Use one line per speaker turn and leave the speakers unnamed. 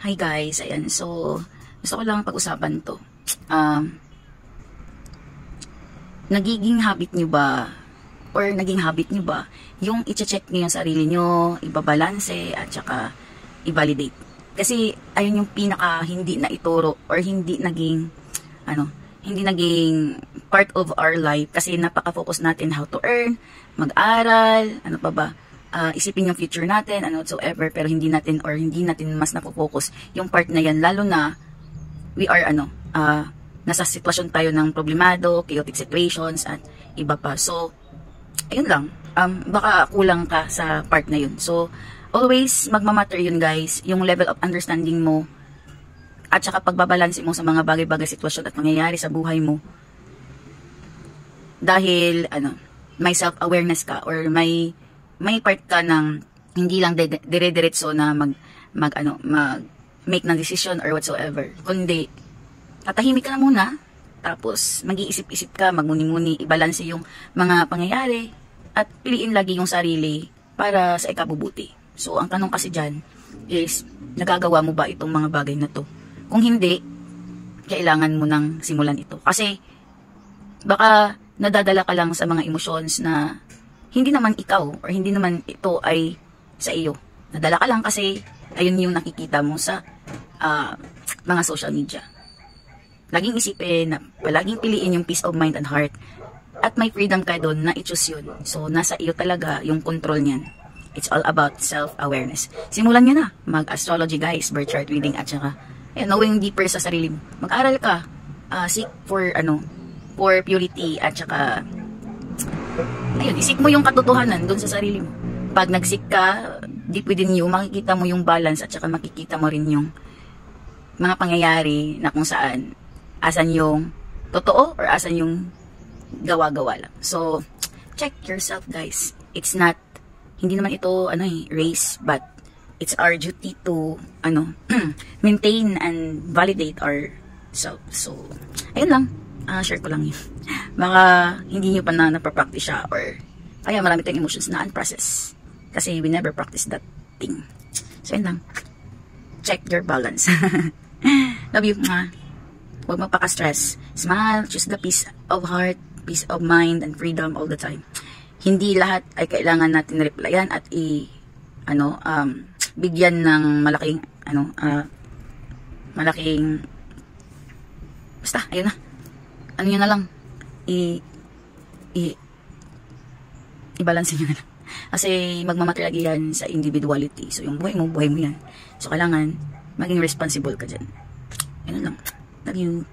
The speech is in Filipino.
Hi guys, ayan. So, gusto ko lang pag-usapan to. Nagiging habit nyo ba, or naging habit nyo ba, yung i-check nyo yung sarili nyo, ibabalanse, at saka i-validate. Kasi, ayun yung pinaka hindi na ituro, or hindi naging, hindi naging part of our life. Kasi napaka-focus natin how to earn, mag-aral, ano pa ba, isipin yung future natin, whatsoever, pero hindi natin mas napofocus yung part na yan, lalo na we are nasa sitwasyon tayo ng problemado, chaotic situations, at iba pa. So, ayun lang, baka kulang ka sa part na yun. So, always magmamatter yun guys, yung level of understanding mo, at saka pagbabalanse mo sa mga bagay-bagay sitwasyon at mangyayari sa buhay mo. Dahil, may self-awareness ka, or may part ka ng hindi lang dire-diretso na make ng decision or whatsoever. Kundi, tatahimik ka na muna, tapos mag-iisip-isip ka, magmuni-muni, ibalanse yung mga pangyayari, at piliin lagi yung sarili para sa ikabubuti. So, ang tanong kasi dyan is, nagagawa mo ba itong mga bagay na to? Kung hindi, kailangan mo nang simulan ito. Kasi, baka nadadala ka lang sa mga emotions na hindi naman ikaw or hindi naman ito ay sa iyo. Nadala ka lang kasi ayun yung nakikita mo sa mga social media. Laging isipin na palaging piliin yung peace of mind and heart, at may freedom ka doon na i-choose yun. So, nasa iyo talaga yung control niyan. It's all about self-awareness. Simulan nyo na mag-astrology guys, birth chart reading, at saka knowing deeper sa sarili mo. Mag-aral ka, seek for purity, at saka ayun, isik mo yung katotohanan doon sa sarili mo. Pag nagsik ka, deep within you, makikita mo yung balance, at saka makikita mo rin yung mga pangyayari na kung saan, asan yung totoo or asan yung gawa-gawa lang. So, check yourself guys. It's not, hindi naman ito race, but it's our duty to maintain and validate ourselves. So, ayun lang. Share ko lang yun. Baka hindi nyo pa na napapractice siya, or kaya marami tayong emotions na unprocessed. Kasi we never practice that thing. So, yun lang. Check your balance. Love you. Huwag magpaka-stress. Smile. Choose the peace of heart, peace of mind, and freedom all the time. Hindi lahat ay kailangan natin replyan at bigyan ng malaking basta, ayun na. Nyo na lang, i-balance nyo na lang. Kasi magmamatter lagi yan sa individuality. So, yung buhay mo yan. So, kailangan maging responsible ka dyan. Yan lang. Love you.